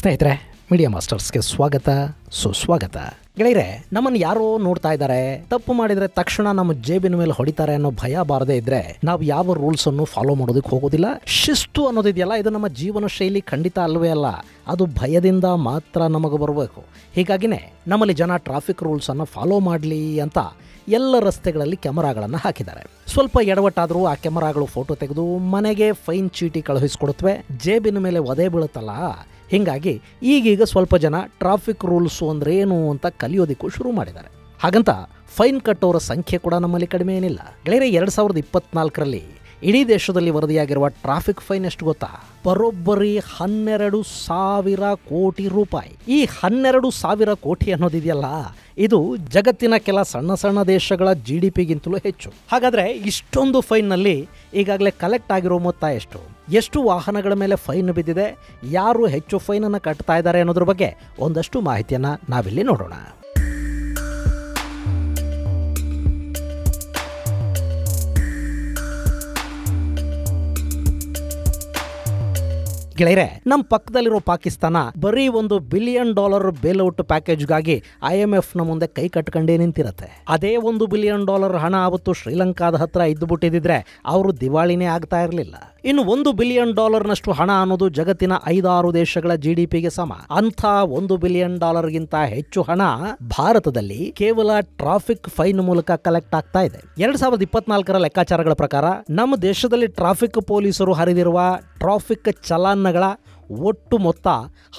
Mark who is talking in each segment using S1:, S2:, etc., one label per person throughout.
S1: ಸ್ನೇಹಿತರೆ, ಮೀಡಿಯಾ ಮಾಸ್ಟರ್ಸ್ಗೆ ಸ್ವಾಗತ, ಸುಸ್ವಾಗತ. ಗೆಳೆಯರೆ, ನಮ್ಮನ್ನು ಯಾರೋ ನೋಡ್ತಾ ಇದ್ದಾರೆ, ತಪ್ಪು ಮಾಡಿದ್ರೆ ತಕ್ಷಣ ನಮ್ಮ ಜೇಬಿನ ಮೇಲೆ ಹೊಡಿತಾರೆ ಅನ್ನೋ ಭಯ ಬಾರದೇ ಇದ್ರೆ ನಾವು ಯಾವ ರೂಲ್ಸ್ ಅನ್ನು ಫಾಲೋ ಮಾಡೋದಕ್ಕೆ ಹೋಗೋದಿಲ್ಲ. ಶಿಸ್ತು ಅನ್ನೋದಿದೆಯಲ್ಲ, ಇದು ನಮ್ಮ ಜೀವನ ಶೈಲಿ ಖಂಡಿತ ಅಲ್ವೇ ಅಲ್ಲ, ಅದು ಭಯದಿಂದ ಮಾತ್ರ ನಮಗೆ ಬರಬೇಕು. ಹೀಗಾಗಿನೇ ನಮ್ಮಲ್ಲಿ ಜನ ಟ್ರಾಫಿಕ್ ರೂಲ್ಸ್ ಅನ್ನು ಫಾಲೋ ಮಾಡಲಿ ಅಂತ ಎಲ್ಲ ರಸ್ತೆಗಳಲ್ಲಿ ಕ್ಯಾಮರಾಗಳನ್ನು ಹಾಕಿದ್ದಾರೆ. ಸ್ವಲ್ಪ ಎಡವಟ್ಟಾದರೂ ಆ ಕ್ಯಾಮರಾಗಳು ಫೋಟೋ ತೆಗೆದು ಮನೆಗೆ ಫೈನ್ ಚೀಟಿ ಕಳುಹಿಸ್ಕೊಡುತ್ತವೆ, ಜೇಬಿನ ಮೇಲೆ ಒದೆ ಬೀಳುತ್ತಲ್ಲ. ಹೀಗಾಗಿ ಈಗೀಗ ಸ್ವಲ್ಪ ಜನ ಟ್ರಾಫಿಕ್ ರೂಲ್ಸು ಅಂದ್ರೆ ಏನು ಅಂತ ಕಲಿಯೋದಕ್ಕೂ ಶುರು ಮಾಡಿದ್ದಾರೆ. ಹಾಗಂತ ಫೈನ್ ಕಟ್ಟೋರ ಸಂಖ್ಯೆ ಕೂಡ ನಮ್ಮಲ್ಲಿ ಕಡಿಮೆ ಏನಿಲ್ಲ. ಗೆಳೆಯರೆ, 2024ರಲ್ಲಿ ಇಡೀ ದೇಶದಲ್ಲಿ ವರದಿಯಾಗಿರುವ ಟ್ರಾಫಿಕ್ ಫೈನ್ ಎಷ್ಟು ಗೊತ್ತಾ? ಬರೋಬ್ಬರಿ 12,000 ಕೋಟಿ ರೂಪಾಯಿ. ಈ 12,000 ಕೋಟಿ ಅನ್ನೋದಿದೆಯಲ್ಲ, ಇದು ಜಗತ್ತಿನ ಕೆಲ ಸಣ್ಣ ಸಣ್ಣ ದೇಶಗಳ GDPಗಿಂತಲೂ ಹೆಚ್ಚು. ಹಾಗಾದ್ರೆ ಇಷ್ಟೊಂದು ಫೈನ್ನಲ್ಲಿ ಈಗಾಗಲೇ ಕಲೆಕ್ಟ್ ಆಗಿರೋ ಮೊತ್ತ ಎಷ್ಟು ವಾಹನಗಳ ಮೇಲೆ ಫೈನ್ ಬಿದ್ದಿದೆ, ಯಾರು ಹೆಚ್ಚು ಫೈನನ್ನು ಕಟ್ತಾ ಇದ್ದಾರೆ ಅನ್ನೋದ್ರ ಬಗ್ಗೆ ಒಂದಷ್ಟು ಮಾಹಿತಿಯನ್ನು ನಾವಿಲ್ಲಿ ನೋಡೋಣ. ಗೆಳೆಯರೆ, ನಮ್ಮ ಪಕ್ಕದಲ್ಲಿರೋ ಪಾಕಿಸ್ತಾನ ಬರೀ $1 ಬಿಲಿಯನ್ ಬೇಲ್ಔಟ್ ಪ್ಯಾಕೇಜ್ಗಾಗಿ IMFನ ಮುಂದೆ ಕೈ ಕಟ್ಕೊಂಡೇ ನಿಂತಿರತ್ತೆ. ಅದೇ $1 ಬಿಲಿಯನ್ ಹಣ ಅವತ್ತು ಶ್ರೀಲಂಕಾದ ಹತ್ರ ಇದ್ದುಬಿಟ್ಟಿದ್ರೆ ಅವರು ದಿವಾಳಿನೇ ಆಗ್ತಾ ಇರಲಿಲ್ಲ. ಇನ್ನು $1 ಬಿಲಿಯನ್ ನಷ್ಟು ಹಣ ಅನ್ನೋದು ಜಗತ್ತಿನ 5-6 ದೇಶಗಳ GDPಗೆ ಸಮ. ಅಂಥ $1 ಬಿಲಿಯನ್ ಗಿಂತ ಹೆಚ್ಚು ಹಣ ಭಾರತದಲ್ಲಿ ಕೇವಲ ಟ್ರಾಫಿಕ್ ಫೈನ್ ಮೂಲಕ ಕಲೆಕ್ಟ್ ಆಗ್ತಾ ಇದೆ. 2024ರ ಲೆಕ್ಕಾಚಾರಗಳ ಪ್ರಕಾರ ನಮ್ಮ ದೇಶದಲ್ಲಿ ಟ್ರಾಫಿಕ್ ಪೊಲೀಸರು ಹರಿದಿರುವ ಟ್ರಾಫಿಕ್ ಚಲಾನ್ಗಳ ಒಟ್ಟು ಮೊತ್ತ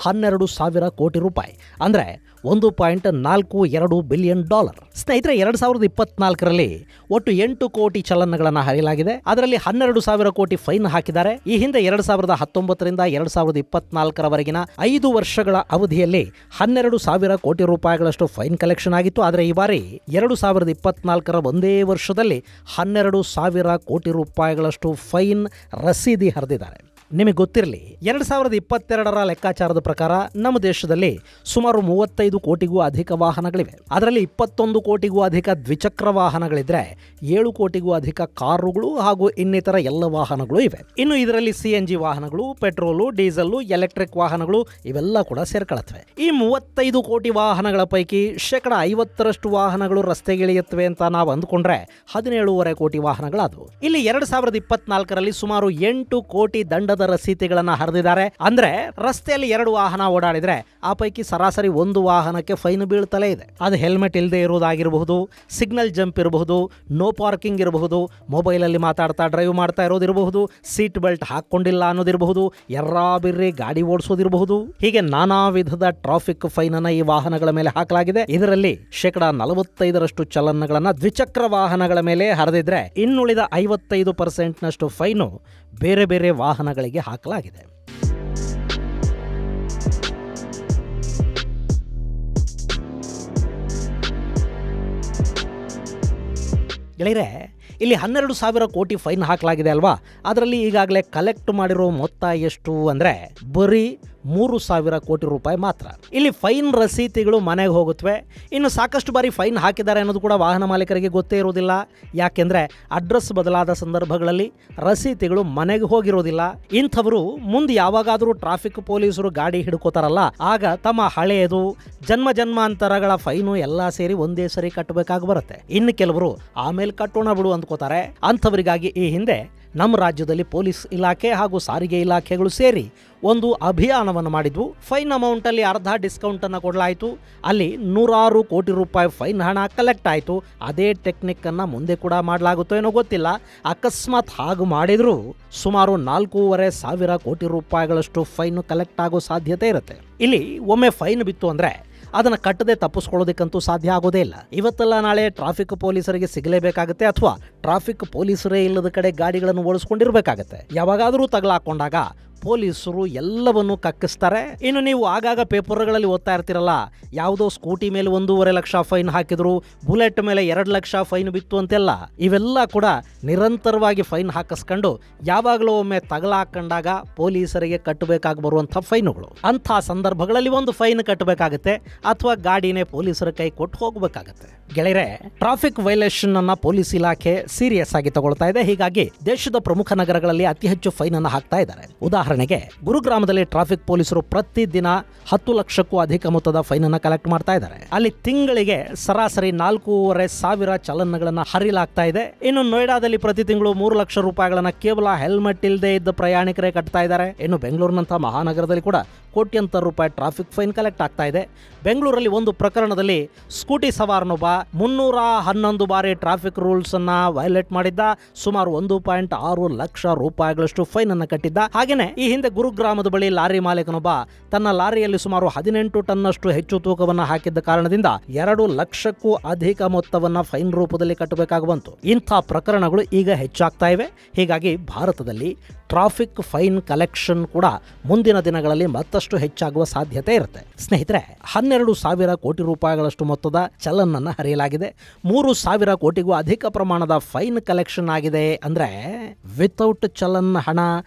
S1: 12,000 ಕೋಟಿ ರೂಪಾಯಿ, ಅಂದ್ರೆ $1.42 ಬಿಲಿಯನ್. ಸ್ನೇಹಿತರೆ, 2024ರಲ್ಲಿ ಒಟ್ಟು 8 ಕೋಟಿ ಚಲನ್ಗಳನ್ನು ಹರಿಯಲಾಗಿದೆ. ಅದರಲ್ಲಿ 12,000 ಕೋಟಿ ಫೈನ್ ಹಾಕಿದ್ದಾರೆ. ಈ ಹಿಂದೆ 2019ರಿಂದ 2024ರವರೆಗಿನ 5 ವರ್ಷಗಳ ಅವಧಿಯಲ್ಲಿ 12,000 ಕೋಟಿ ರೂಪಾಯಿಗಳಷ್ಟು ಫೈನ್ ಕಲೆಕ್ಷನ್ ಆಗಿತ್ತು. ಆದರೆ ಈ ಬಾರಿ 2024ರ ಒಂದೇ ವರ್ಷದಲ್ಲಿ 12,000 ಕೋಟಿ ರೂಪಾಯಿಗಳಷ್ಟು ಫೈನ್ ರಸೀದಿ ಹರಿದಿದ್ದಾರೆ. ನಿಮಗೆ ಗೊತ್ತಿರಲಿ, 2022ರ ಲೆಕ್ಕಾಚಾರದ ಪ್ರಕಾರ ನಮ್ಮ ದೇಶದಲ್ಲಿ ಸುಮಾರು 35 ಕೋಟಿಗೂ ಅಧಿಕ ವಾಹನಗಳಿವೆ. ಅದರಲ್ಲಿ 21 ಕೋಟಿಗೂ ಅಧಿಕ ದ್ವಿಚಕ್ರ ವಾಹನಗಳಿದ್ರೆ 7 ಕೋಟಿಗೂ ಅಧಿಕ ಕಾರುಗಳು ಹಾಗೂ ಇನ್ನಿತರ ಎಲ್ಲ ವಾಹನಗಳು ಇವೆ. ಇನ್ನು ಇದರಲ್ಲಿ CNG ವಾಹನಗಳು, ಪೆಟ್ರೋಲು, ಡೀಸೆಲ್, ಎಲೆಕ್ಟ್ರಿಕ್ ವಾಹನಗಳು ಇವೆಲ್ಲ ಕೂಡ ಸೇರ್ಕೊಳ್ಳುತ್ತವೆ. ಈ 35 ಕೋಟಿ ವಾಹನಗಳ ಪೈಕಿ 50% ವಾಹನಗಳು ರಸ್ತೆಗಿಳಿಯುತ್ತವೆ ಅಂತ ನಾವು ಅಂದ್ಕೊಂಡ್ರೆ 17.5 ಕೋಟಿ ವಾಹನಗಳಾದವು. ಇಲ್ಲಿ 2024ರಲ್ಲಿ ಸುಮಾರು 8 ಕೋಟಿ ದಂಡದ ರಸೀತಿಗಳನ್ನ ಹರಿದಿದ್ದಾರೆ. ಅಂದ್ರೆ ರಸ್ತೆಯಲ್ಲಿ 2 ವಾಹನ ಓಡಾಡಿದ್ರೆ ಆ ಪೈಕಿ ಸರಾಸರಿ 1 ವಾಹನಕ್ಕೆ ಫೈನ್ ಬೀಳ್ತಲೇ ಇದೆ. ಅದು ಹೆಲ್ಮೆಟ್ ಇಲ್ಲದೆ ಇರೋದಾಗಿರಬಹುದು, ಸಿಗ್ನಲ್ ಜಂಪ್ ಇರಬಹುದು, ನೋ ಪಾರ್ಕಿಂಗ್ ಇರಬಹುದು, ಮೊಬೈಲ್ ಅಲ್ಲಿ ಮಾತಾಡ್ತಾ ಡ್ರೈವ್ ಮಾಡ್ತಾ ಇರೋದಿರಬಹುದು, ಸೀಟ್ ಬೆಲ್ಟ್ ಹಾಕೊಂಡಿಲ್ಲ ಅನ್ನೋದಿರಬಹುದು, ಎರ್ರಾಬಿರ್ರಿ ಗಾಡಿ ಓಡಿಸೋದಿರಬಹುದು. ಹೀಗೆ ನಾನಾ ವಿಧದ ಟ್ರಾಫಿಕ್ ಫೈನ್ ಅನ್ನ ಈ ವಾಹನಗಳ ಮೇಲೆ ಹಾಕಲಾಗಿದೆ. ಇದರಲ್ಲಿ 45% ಚಲನ್ಗಳನ್ನ ದ್ವಿಚಕ್ರ ವಾಹನಗಳ ಮೇಲೆ ಹರಿದಿದ್ರೆ ಇನ್ನುಳಿದ 55% ಫೈನು ಬೇರೆ ಬೇರೆ ವಾಹನಗಳಿಗೆ ಹಾಕಲಾಗಿದೆ. ಗೆಳೆಯರೆ, ಇಲ್ಲಿ 12,000 ಕೋಟಿ ಫೈನ್ ಹಾಕಲಾಗಿದೆ ಅಲ್ವಾ? ಅದರಲ್ಲಿ ಈಗಾಗಲೇ ಕಲೆಕ್ಟ್ ಮಾಡಿರೋ ಮೊತ್ತ ಎಷ್ಟು ಅಂದ್ರೆ ಬರೀ 3,000 ಕೋಟಿ ರೂಪಾಯಿ ಮಾತ್ರ. ಇಲ್ಲಿ ಫೈನ್ ರಸೀತಿಗಳು ಮನೆಗೆ ಹೋಗುತ್ತವೆ. ಇನ್ನು ಸಾಕಷ್ಟು ಬಾರಿ ಫೈನ್ ಹಾಕಿದ್ದಾರೆ ಅನ್ನೋದು ಕೂಡ ವಾಹನ ಮಾಲೀಕರಿಗೆ ಗೊತ್ತೇ ಇರೋದಿಲ್ಲ. ಯಾಕೆಂದ್ರೆ ಅಡ್ರೆಸ್ ಬದಲಾದ ಸಂದರ್ಭಗಳಲ್ಲಿ ರಸೀತಿಗಳು ಮನೆಗೆ ಹೋಗಿರೋದಿಲ್ಲ. ಇಂಥವರು ಮುಂದೆ ಯಾವಾಗಾದರೂ ಟ್ರಾಫಿಕ್ ಪೊಲೀಸರು ಗಾಡಿ ಹಿಡ್ಕೋತಾರಲ್ಲ, ಆಗ ತಮ್ಮ ಹಳೆಯದು ಜನ್ಮಾಂತರಗಳ ಫೈನು ಎಲ್ಲ ಸೇರಿ ಒಂದೇ ಸರಿ ಕಟ್ಟಬೇಕಾಗಿ ಬರುತ್ತೆ. ಇನ್ನು ಕೆಲವರು ಆಮೇಲೆ ಕಟ್ಟೋಣ ಬಿಡು ಅಂದ್ಕೋತಾರೆ. ಅಂಥವರಿಗಾಗಿ ಈ ಹಿಂದೆ ನಮ್ಮ ರಾಜ್ಯದಲ್ಲಿ ಪೊಲೀಸ್ ಇಲಾಖೆ ಹಾಗೂ ಸಾರಿಗೆ ಇಲಾಖೆಗಳು ಸೇರಿ ಒಂದು ಅಭಿಯಾನವನ್ನು ಮಾಡಿದ್ವು. ಫೈನ್ ಅಮೌಂಟ್ ಅಲ್ಲಿ ಅರ್ಧ ಡಿಸ್ಕೌಂಟ್ ಅನ್ನು ಕೊಡಲಾಯಿತು. ಅಲ್ಲಿ 100 ಕೋಟಿ ರೂಪಾಯಿ ಫೈನ್ ಹಣ ಕಲೆಕ್ಟ್ ಆಯಿತು. ಅದೇ ಟೆಕ್ನಿಕ್ ಅನ್ನ ಮುಂದೆ ಕೂಡ ಮಾಡಲಾಗುತ್ತೋ ಏನೋ ಗೊತ್ತಿಲ್ಲ. ಅಕಸ್ಮಾತ್ ಹಾಗೆ ಮಾಡಿದ್ರು ಸುಮಾರು 4,500 ಕೋಟಿ ರೂಪಾಯಿಗಳಷ್ಟು ಫೈನ್ ಕಲೆಕ್ಟ್ ಆಗೋ ಸಾಧ್ಯತೆ ಇರುತ್ತೆ. ಇಲ್ಲಿ ಒಮ್ಮೆ ಫೈನ್ ಬಿತ್ತು ಅಂದ್ರೆ ಅದನ್ನು ಕಟ್ಟದೆ ತಪ್ಪಿಸ್ಕೊಳ್ಳೋದಕ್ಕಂತೂ ಸಾಧ್ಯ ಆಗೋದೇ ಇಲ್ಲ. ಇವತ್ತೆಲ್ಲ ನಾಳೆ ಟ್ರಾಫಿಕ್ ಪೊಲೀಸರಿಗೆ ಸಿಗಲೇಬೇಕಾಗುತ್ತೆ, ಅಥವಾ ಟ್ರಾಫಿಕ್ ಪೊಲೀಸರೇ ಇಲ್ಲದ ಕಡೆ ಗಾಡಿಗಳನ್ನು ಓಡಿಸ್ಕೊಂಡಿರ್ಬೇಕಾಗತ್ತೆ. ಯಾವಾಗಾದರೂ ತಗಲಾಕೊಂಡಾಗ ಪೊಲೀಸರು ಎಲ್ಲವನ್ನೂ ಕಕ್ಕಿಸ್ತಾರೆ. ಇನ್ನು ನೀವು ಆಗಾಗ ಪೇಪರ್ಗಳಲ್ಲಿ ಓದ್ತಾ ಇರ್ತೀರಲ್ಲ, ಯಾವುದೋ ಸ್ಕೂಟಿ ಮೇಲೆ 1.5 ಲಕ್ಷ ಫೈನ್ ಹಾಕಿದ್ರು, ಬುಲೆಟ್ ಮೇಲೆ 2 ಲಕ್ಷ ಫೈನ್ ಬಿತ್ತು ಅಂತೆಲ್ಲ. ಇವೆಲ್ಲ ಕೂಡ ನಿರಂತರವಾಗಿ ಫೈನ್ ಹಾಕಿಸ್ಕೊಂಡು ಯಾವಾಗಲೂ ಒಮ್ಮೆ ತಗಲಾಕೊಂಡಾಗ ಪೊಲೀಸರಿಗೆ ಕಟ್ಟಬೇಕಾಗಿ ಬರುವಂಥ ಫೈನುಗಳು. ಅಂಥ ಸಂದರ್ಭಗಳಲ್ಲಿ ಒಂದು ಫೈನ್ ಕಟ್ಟಬೇಕಾಗತ್ತೆ, ಅಥವಾ ಗಾಡಿನೇ ಪೊಲೀಸರ ಕೈ ಕೊಟ್ಟು ಹೋಗಬೇಕಾಗತ್ತೆ. ಗೆಳೆಯರೆ, ಟ್ರಾಫಿಕ್ ವೈಲೇಷನ್ ಅನ್ನ ಪೊಲೀಸ್ ಇಲಾಖೆ ಸೀರಿಯಸ್ ಆಗಿ ತಗೊಳ್ತಾ ಇದೆ. ಹೀಗಾಗಿ ದೇಶದ ಪ್ರಮುಖ ನಗರಗಳಲ್ಲಿ ಅತಿ ಹೆಚ್ಚು ಫೈನ್ ಅನ್ನು ಹಾಕ್ತಾ ಇದ್ದಾರೆ. ಉದಾಹರಣೆಗೆ ಗುರುಗ್ರಾಮದಲ್ಲಿ ಟ್ರಾಫಿಕ್ ಪೊಲೀಸರು ಪ್ರತಿದಿನ 10 ಲಕ್ಷಕ್ಕೂ ಅಧಿಕ ಮೊತ್ತದ ಫೈನ್ ಅನ್ನು ಕಲೆಕ್ಟ್ ಮಾಡ್ತಾ ಇದ್ದಾರೆ. ಅಲ್ಲಿ ತಿಂಗಳಿಗೆ ಸರಾಸರಿ 4,500 ಚಲನ್ಗಳನ್ನ ಹರಿಲಾಗ್ತಾ ಇದೆ. ಇನ್ನು ನೋಯ್ಡಾದಲ್ಲಿ ಪ್ರತಿ ತಿಂಗಳು 3 ಲಕ್ಷ ರೂಪಾಯಿಗಳನ್ನ ಕೇವಲ ಹೆಲ್ಮೆಟ್ ಇಲ್ಲದೆ ಇದ್ದ ಪ್ರಯಾಣಿಕರೇ ಕಟ್ತಾ ಇದ್ದಾರೆ. ಇನ್ನು ಬೆಂಗಳೂರಿನಂತಹ ಮಹಾನಗರದಲ್ಲಿ ಕೂಡ ಕೋಟ್ಯಂತರ ರೂಪಾಯಿ ಟ್ರಾಫಿಕ್ ಫೈನ್ ಕಲೆಕ್ಟ್ ಆಗ್ತಾ ಇದೆ. ಬೆಂಗಳೂರಲ್ಲಿ ಒಂದು ಪ್ರಕರಣದಲ್ಲಿ ಸ್ಕೂಟಿ ಸವಾರನೊಬ್ಬ 311 ಬಾರಿ ಟ್ರಾಫಿಕ್ ರೂಲ್ಸ್ ಅನ್ನ ವೈಲೇಟ್ ಮಾಡಿದ್ದ. ಸುಮಾರು 1.6 ಲಕ್ಷ ರೂಪಾಯಿಗಳಷ್ಟು ಫೈನ್ ಅನ್ನು ಕಟ್ಟಿದ್ದ. ಹಾಗೇನೆ ಈ ಹಿಂದೆ ಗುರುಗ್ರಾಮದ ಬಳಿ ಲಾರಿ ಮಾಲೀಕನೊಬ್ಬ ತನ್ನ ಲಾರಿಯಲ್ಲಿ ಸುಮಾರು 18 ಟನ್ನಷ್ಟು ಹೆಚ್ಚು ತೂಕವನ್ನು ಹಾಕಿದ್ದ ಕಾರಣದಿಂದ 2 ಲಕ್ಷಕ್ಕೂ ಅಧಿಕ ಮೊತ್ತವನ್ನ ಫೈನ್ ರೂಪದಲ್ಲಿ ಕಟ್ಟಬೇಕಾಗಿ ಬಂತು. ಇಂಥ ಪ್ರಕರಣಗಳು ಈಗ ಹೆಚ್ಚಾಗ್ತಾ ಇವೆ. ಹೀಗಾಗಿ ಭಾರತದಲ್ಲಿ ಟ್ರಾಫಿಕ್ ಫೈನ್ ಕಲೆಕ್ಷನ್ ಕೂಡ ಮುಂದಿನ ದಿನಗಳಲ್ಲಿ ಮತ್ತಷ್ಟು ಹೆಚ್ಚಾಗುವ ಸಾಧ್ಯತೆ ಇರುತ್ತೆ. ಸ್ನೇಹಿತರೆ, 12,000 ಕೋಟಿ ರೂಪಾಯಿಗಳಷ್ಟು ಮೊತ್ತದ ಚಲನ್ ಅನ್ನು ಹರಿಯಲಾಗಿದೆ. 3,000 ಕೋಟಿಗೂ ಅಧಿಕ ಪ್ರಮಾಣದ ಫೈನ್ ಕಲೆಕ್ಷನ್ ಆಗಿದೆ. ಅಂದ್ರೆ ವಿತೌಟ್ ಚಲನ್ ಹಣ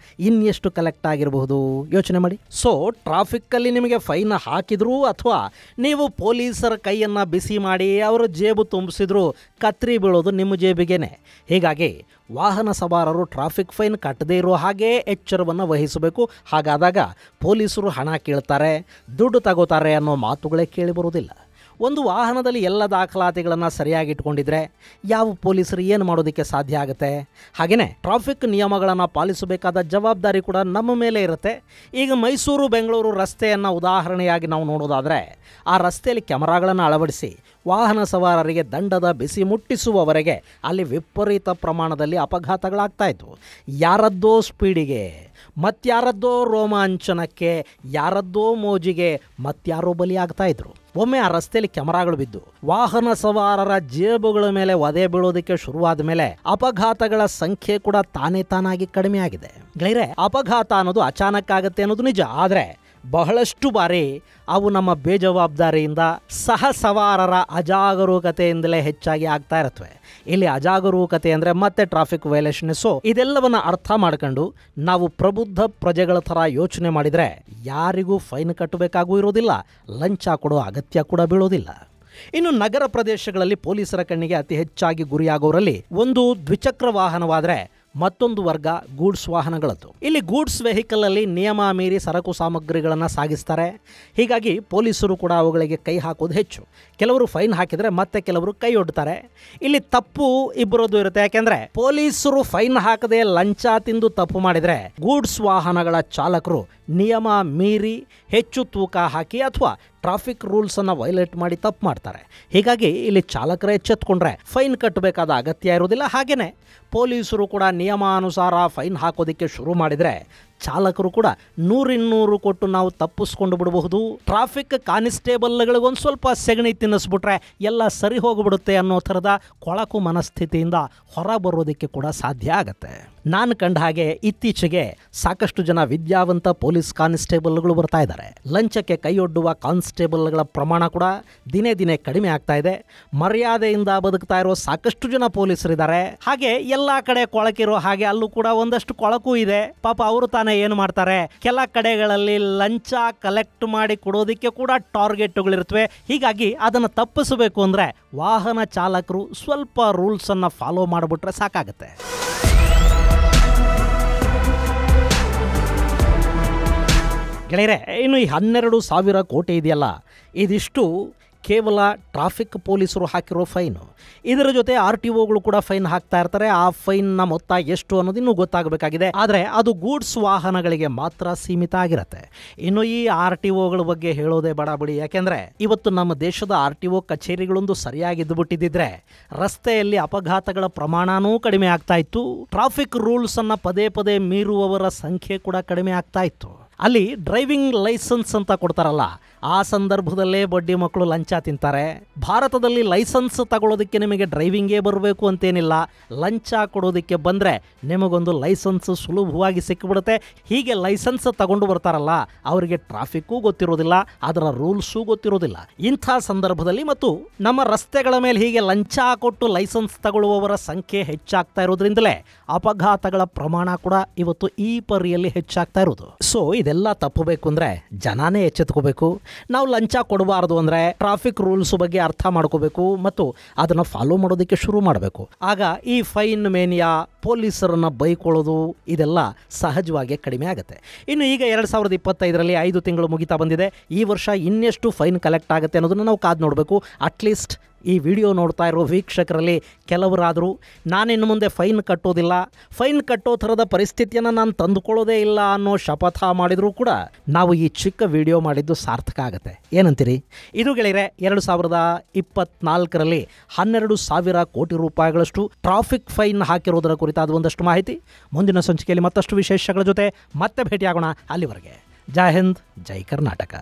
S1: ಇನ್ನೆಷ್ಟು ಕಲೆಕ್ಟ್ ಆಗಿರಬಹುದು ಯೋಚನೆ ಮಾಡಿ. ಸೊ ಟ್ರಾಫಿಕ್ ಅಲ್ಲಿ ನಿಮಗೆ ಫೈನ್ ಹಾಕಿದ್ರು ಅಥವಾ ನೀವು ಪೊಲೀಸರ ಕೈಯನ್ನ ಬಿಸಿ ಮಾಡಿ ಅವರ ಜೇಬು ತುಂಬಿಸಿದ್ರು ಕತ್ರಿ ಬೀಳೋದು ನಿಮ್ಮ ಜೇಬಿಗೆನೆ. ಹೀಗಾಗಿ ವಾಹನ ಸವಾರರು ಟ್ರಾಫಿಕ್ ಫೈನ್ ಕಟ್ಟದೇ ಇರೋ ಹಾಗೆ ಎಚ್ಚರವನ್ನು ವಹಿಸಬೇಕು. ಹಾಗಾದಾಗ ಪೊಲೀಸರು ಹಣ ಕೇಳ್ತಾರೆ, ದುಡ್ಡು ತಗೋತಾರೆ ಅನ್ನೋ ಮಾತುಗಳೇ ಕೇಳಿ ಬರುವುದಿಲ್ಲ. ಒಂದು ವಾಹನದಲ್ಲಿ ಎಲ್ಲ ದಾಖಲಾತಿಗಳನ್ನು ಸರಿಯಾಗಿ ಇಟ್ಕೊಂಡಿದ್ರೆ ಯಾವ ಪೊಲೀಸರು ಏನು ಮಾಡೋದಕ್ಕೆ ಸಾಧ್ಯ ಆಗುತ್ತೆ? ಹಾಗೆಯೇ ಟ್ರಾಫಿಕ್ ನಿಯಮಗಳನ್ನು ಪಾಲಿಸಬೇಕಾದ ಜವಾಬ್ದಾರಿ ಕೂಡ ನಮ್ಮ ಮೇಲೆ ಇರುತ್ತೆ. ಈಗ ಮೈಸೂರು ಬೆಂಗಳೂರು ರಸ್ತೆಯನ್ನು ಉದಾಹರಣೆಯಾಗಿ ನಾವು ನೋಡೋದಾದರೆ, ಆ ರಸ್ತೆಯಲ್ಲಿ ಕ್ಯಾಮರಾಗಳನ್ನು ಅಳವಡಿಸಿ ವಾಹನ ಸವಾರರಿಗೆ ದಂಡದ ಬಿಸಿ ಮುಟ್ಟಿಸುವವರೆಗೆ ಅಲ್ಲಿ ವಿಪರೀತ ಪ್ರಮಾಣದಲ್ಲಿ ಅಪಘಾತಗಳಾಗ್ತಾ ಇತ್ತು. ಯಾರದ್ದೋ ಸ್ಪೀಡಿಗೆ, ಮತ್ಯಾರದ್ದೋ ರೋಮಾಂಚನಕ್ಕೆ, ಯಾರದ್ದೋ ಮೋಜಿಗೆ ಮತ್ಯಾರೋ ಬಲಿಯಾಗ್ತಾ ಇದ್ರು. ಒಮ್ಮೆ ಆ ರಸ್ತೆಯಲ್ಲಿ ಕ್ಯಾಮರಾಗಳು ಬಿದ್ದು ವಾಹನ ಸವಾರರ ಜೇಬುಗಳ ಮೇಲೆ ಒದೆ ಬೀಳೋದಕ್ಕೆ ಶುರುವಾದ ಮೇಲೆ ಅಪಘಾತಗಳ ಸಂಖ್ಯೆ ಕೂಡ ತಾನಾಗಿ ಕಡಿಮೆ ಆಗಿದೆ. ಗೆಳೆಯರೆ, ಅಪಘಾತ ಅನ್ನೋದು ಅಚಾನಕ್ ಆಗುತ್ತೆ ಅನ್ನೋದು ನಿಜ. ಆದರೆ ಬಹಳಷ್ಟು ಬಾರಿ ಅವು ನಮ್ಮ ಬೇಜವಾಬ್ದಾರಿಯಿಂದ, ಸಹ ಸವಾರರ ಅಜಾಗರೂಕತೆಯಿಂದಲೇ ಹೆಚ್ಚಾಗಿ ಆಗ್ತಾ ಇರುತ್ತವೆ. ಇಲ್ಲಿ ಅಜಾಗರೂಕತೆ ಅಂದರೆ ಮತ್ತೆ ಟ್ರಾಫಿಕ್ ವೈಲೇಷನ್. ಸೊ ಇದೆಲ್ಲವನ್ನ ಅರ್ಥ ಮಾಡ್ಕೊಂಡು ನಾವು ಪ್ರಬುದ್ಧ ಪ್ರಜೆಗಳ ಥರ ಯೋಚನೆ ಮಾಡಿದರೆ ಯಾರಿಗೂ ಫೈನ್ ಕಟ್ಟಬೇಕಾಗೂ ಇರೋದಿಲ್ಲ, ಲಂಚ ಕೊಡೋ ಅಗತ್ಯ ಕೂಡ ಬೀಳೋದಿಲ್ಲ. ಇನ್ನು ನಗರ ಪ್ರದೇಶಗಳಲ್ಲಿ ಪೊಲೀಸರ ಕಣ್ಣಿಗೆ ಅತಿ ಹೆಚ್ಚಾಗಿ ಗುರಿಯಾಗೋರಲ್ಲಿ ಒಂದು ದ್ವಿಚಕ್ರ ವಾಹನವಾದರೆ ಮತ್ತೊಂದು ವರ್ಗ ಗೂಡ್ಸ್ ವಾಹನಗಳದ್ದು. ಇಲ್ಲಿ ಗೂಡ್ಸ್ ವೆಹಿಕಲ್ ಅಲ್ಲಿ ನಿಯಮ ಮೀರಿ ಸರಕು ಸಾಮಗ್ರಿಗಳನ್ನು ಸಾಗಿಸ್ತಾರೆ. ಹೀಗಾಗಿ ಪೊಲೀಸರು ಕೂಡ ಅವುಗಳಿಗೆ ಕೈ ಹಾಕೋದು ಹೆಚ್ಚು. ಕೆಲವರು ಫೈನ್ ಹಾಕಿದರೆ ಮತ್ತೆ ಕೆಲವರು ಕೈ ಒಡ್ತಾರೆ. ಇಲ್ಲಿ ತಪ್ಪು ಇಬ್ಬರದ್ದು ಇರುತ್ತೆ. ಯಾಕೆಂದ್ರೆ ಪೊಲೀಸರು ಫೈನ್ ಹಾಕದೆ ಲಂಚ ತಿಂದು ತಪ್ಪು ಮಾಡಿದರೆ ಗೂಡ್ಸ್ ವಾಹನಗಳ ಚಾಲಕರು ನಿಯಮ ಮೀರಿ ಹೆಚ್ಚು ತೂಕ ಹಾಕಿ ಅಥವಾ ಟ್ರಾಫಿಕ್ ರೂಲ್ಸ್ ಅನ್ನು ವೈಲೇಟ್ ಮಾಡಿ ತಪ್ಪು ಮಾಡ್ತಾರೆ. ಹೀಗಾಗಿ ಇಲ್ಲಿ ಚಾಲಕರೇ ಎಚ್ಚೆತ್ಕೊಂಡ್ರೆ ಫೈನ್ ಕಟ್ಟಬೇಕಾದ ಅಗತ್ಯ ಇರೋದಿಲ್ಲ. ಹಾಗೇನೆ ಪೊಲೀಸರು ಕೂಡ ನಿಯಮಾನುಸಾರ ಫೈನ್ ಹಾಕೋದಕ್ಕೆ ಶುರು ಮಾಡಿದರೆ ಚಾಲಕರು ಕೂಡ 100-200 ಕೊಟ್ಟು ನಾವು ತಪ್ಪಿಸ್ಕೊಂಡು ಬಿಡಬಹುದು. ಟ್ರಾಫಿಕ್ ಕಾನಿಸ್ಟೇಬಲ್ಗಳಿಗೊಂದು ಸ್ವಲ್ಪ ಸೆಗಣಿ ತಿನ್ನಿಸ್ಬಿಟ್ರೆ ಎಲ್ಲ ಸರಿ ಹೋಗ್ಬಿಡುತ್ತೆ ಅನ್ನೋ ಥರದ ಕೊಳಕು ಮನಸ್ಥಿತಿಯಿಂದ ಹೊರ ಬರೋದಕ್ಕೆ ಕೂಡ ಸಾಧ್ಯ ಆಗತ್ತೆ. ನಾನು ಕಂಡ ಹಾಗೆ ಇತ್ತೀಚೆಗೆ ಸಾಕಷ್ಟು ಜನ ವಿದ್ಯಾವಂತ ಪೊಲೀಸ್ ಕಾನ್ಸ್ಟೇಬಲ್ಗಳು ಬರ್ತಾ ಇದ್ದಾರೆ. ಲಂಚಕ್ಕೆ ಕೈಯೊಡ್ಡುವ ಕಾನ್ಸ್ಟೇಬಲ್ಗಳ ಪ್ರಮಾಣ ಕೂಡ ದಿನೇ ದಿನೇ ಕಡಿಮೆ ಆಗ್ತಾ ಇದೆ. ಮರ್ಯಾದೆಯಿಂದ ಬದುಕ್ತಾ ಇರೋ ಸಾಕಷ್ಟು ಜನ ಪೊಲೀಸರಿದ್ದಾರೆ. ಹಾಗೆ ಎಲ್ಲಾ ಕಡೆ ಕೊಳಕಿರೋ ಹಾಗೆ ಅಲ್ಲೂ ಕೂಡ ಒಂದಷ್ಟು ಕೊಳಕು ಇದೆ. ಪಾಪ ಅವರು ತಾನೇ ಏನು ಮಾಡ್ತಾರೆ, ಕೆಲ ಕಡೆಗಳಲ್ಲಿ ಲಂಚ ಕಲೆಕ್ಟ್ ಮಾಡಿ ಕೊಡೋದಕ್ಕೆ ಕೂಡ ಟಾರ್ಗೆಟ್ಗಳಿರ್ತವೆ. ಹೀಗಾಗಿ ಅದನ್ನು ತಪ್ಪಿಸಬೇಕು ಅಂದರೆ ವಾಹನ ಚಾಲಕರು ಸ್ವಲ್ಪ ರೂಲ್ಸ್ ಅನ್ನು ಫಾಲೋ ಮಾಡಿಬಿಟ್ರೆ ಸಾಕಾಗುತ್ತೆ. ಗೆಳೆಯರೆ, ಇನ್ನು ಈ 12,000 ಕೋಟಿ ಇದೆಯಲ್ಲ, ಇದಿಷ್ಟು ಕೇವಲ ಟ್ರಾಫಿಕ್ ಪೊಲೀಸರು ಹಾಕಿರೋ ಫೈನು. ಇದರ ಜೊತೆ RTOಗಳು ಕೂಡ ಫೈನ್ ಹಾಕ್ತಾ ಇರ್ತಾರೆ. ಆ ಫೈನ್ನ ಮೊತ್ತ ಎಷ್ಟು ಅನ್ನೋದು ಇನ್ನೂ ಗೊತ್ತಾಗಬೇಕಾಗಿದೆ. ಆದರೆ ಅದು ಗೂಡ್ಸ್ ವಾಹನಗಳಿಗೆ ಮಾತ್ರ ಸೀಮಿತ ಆಗಿರುತ್ತೆ. ಇನ್ನು ಈ RTOಗಳ ಬಗ್ಗೆ ಹೇಳೋದೇ ಬಡಾಬಡಿ. ಯಾಕೆಂದ್ರೆ ಇವತ್ತು ನಮ್ಮ ದೇಶದ RTO ಕಚೇರಿಗಳೊಂದು ಸರಿಯಾಗಿದ್ದು ಬಿಟ್ಟಿದ್ದಿದ್ರೆ ರಸ್ತೆಯಲ್ಲಿ ಅಪಘಾತಗಳ ಪ್ರಮಾಣನೂ ಕಡಿಮೆ ಆಗ್ತಾ ಇತ್ತು. ಟ್ರಾಫಿಕ್ ರೂಲ್ಸ್ ಅನ್ನ ಪದೇ ಪದೇ ಮೀರುವವರ ಸಂಖ್ಯೆ ಕೂಡ ಕಡಿಮೆ ಆಗ್ತಾ ಇತ್ತು. ಅಲ್ಲಿ ಡ್ರೈವಿಂಗ್ ಲೈಸೆನ್ಸ್ ಅಂತ ಕೊಡ್ತಾರಲ್ಲ, ಆ ಸಂದರ್ಭದಲ್ಲೇ ಬಡ್ಡಿ ಮಕ್ಕಳು ಲಂಚ ತಿಂತಾರೆ. ಭಾರತದಲ್ಲಿ ಲೈಸೆನ್ಸ್ ತಗೊಳ್ಳೋದಕ್ಕೆ ನಿಮಗೆ ಡ್ರೈವಿಂಗೇ ಬರಬೇಕು ಅಂತೇನಿಲ್ಲ. ಲಂಚ ಕೊಡೋದಕ್ಕೆ ಬಂದರೆ ನಿಮಗೊಂದು ಲೈಸೆನ್ಸ್ ಸುಲಭವಾಗಿ ಸಿಕ್ಕಿಬಿಡುತ್ತೆ. ಹೀಗೆ ಲೈಸೆನ್ಸ್ ತಗೊಂಡು ಬರ್ತಾರಲ್ಲ, ಅವರಿಗೆ ಟ್ರಾಫಿಕ್ಕೂ ಗೊತ್ತಿರೋದಿಲ್ಲ, ಅದರ ರೂಲ್ಸೂ ಗೊತ್ತಿರೋದಿಲ್ಲ. ಇಂಥ ಸಂದರ್ಭದಲ್ಲಿ ಮತ್ತು ನಮ್ಮ ರಸ್ತೆಗಳ ಮೇಲೆ ಹೀಗೆ ಲಂಚ ಕೊಟ್ಟು ಲೈಸೆನ್ಸ್ ತಗೊಳ್ಳುವವರ ಸಂಖ್ಯೆ ಹೆಚ್ಚಾಗ್ತಾ ಇರೋದ್ರಿಂದಲೇ ಅಪಘಾತಗಳ ಪ್ರಮಾಣ ಕೂಡ ಇವತ್ತು ಈ ಪರಿಯಲ್ಲಿ ಹೆಚ್ಚಾಗ್ತಾ ಇರೋದು. ಸೊ ಇದೆಲ್ಲ ತಪ್ಪಬೇಕು ಅಂದರೆ ಜನಾನೇ ಎಚ್ಚೆತ್ಕೋಬೇಕು. ನಾವು ಲಂಚ ಕೊಡಬಾರ್ದು ಅಂದರೆ ಟ್ರಾಫಿಕ್ ರೂಲ್ಸ್ ಬಗ್ಗೆ ಅರ್ಥ ಮಾಡ್ಕೋಬೇಕು ಮತ್ತು ಅದನ್ನು ಫಾಲೋ ಮಾಡೋದಕ್ಕೆ ಶುರು ಮಾಡಬೇಕು. ಆಗ ಈ ಫೈನ್ ಮೇನಿಯಾ, ಪೊಲೀಸರನ್ನು ಬೈಕೊಳ್ಳೋದು ಇದೆಲ್ಲ ಸಹಜವಾಗಿ ಕಡಿಮೆ ಆಗುತ್ತೆ. ಇನ್ನು ಈಗ 2025ರಲ್ಲಿ 5 ತಿಂಗಳು ಮುಗಿತಾ ಬಂದಿದೆ. ಈ ವರ್ಷ ಇನ್ನೆಷ್ಟು ಫೈನ್ ಕಲೆಕ್ಟ್ ಆಗುತ್ತೆ ಅನ್ನೋದನ್ನು ನಾವು ಕಾದು ನೋಡಬೇಕು. ಅಟ್ಲೀಸ್ಟ್ ಈ ವಿಡಿಯೋ ನೋಡ್ತಾ ಇರೋ ವೀಕ್ಷಕರಲ್ಲಿ ಕೆಲವರಾದರೂ ನಾನಿನ್ನು ಮುಂದೆ ಫೈನ್ ಕಟ್ಟೋದಿಲ್ಲ, ಫೈನ್ ಕಟ್ಟೋ ಥರದ ಪರಿಸ್ಥಿತಿಯನ್ನು ನಾನು ತಂದುಕೊಳ್ಳೋದೇ ಇಲ್ಲ ಅನ್ನೋ ಶಪಥ ಮಾಡಿದರೂ ಕೂಡ ನಾವು ಈ ಚಿಕ್ಕ ವಿಡಿಯೋ ಮಾಡಿದ್ದು ಸಾರ್ಥಕ ಆಗುತ್ತೆ. ಏನಂತೀರಿ? ಇದು ಗೆಳೆಯರೆ 2024ರಲ್ಲಿ 12,000 ಕೋಟಿ ರೂಪಾಯಿಗಳಷ್ಟು ಟ್ರಾಫಿಕ್ ಫೈನ್ ಹಾಕಿರೋದರ ಕುರಿತಾದ ಒಂದಷ್ಟು ಮಾಹಿತಿ. ಮುಂದಿನ ಸಂಚಿಕೆಯಲ್ಲಿ ಮತ್ತಷ್ಟು ವಿಶೇಷಗಳ ಜೊತೆ ಮತ್ತೆ ಭೇಟಿಯಾಗೋಣ. ಅಲ್ಲಿವರೆಗೆ ಜೈ ಹಿಂದ್, ಜೈ ಕರ್ನಾಟಕ.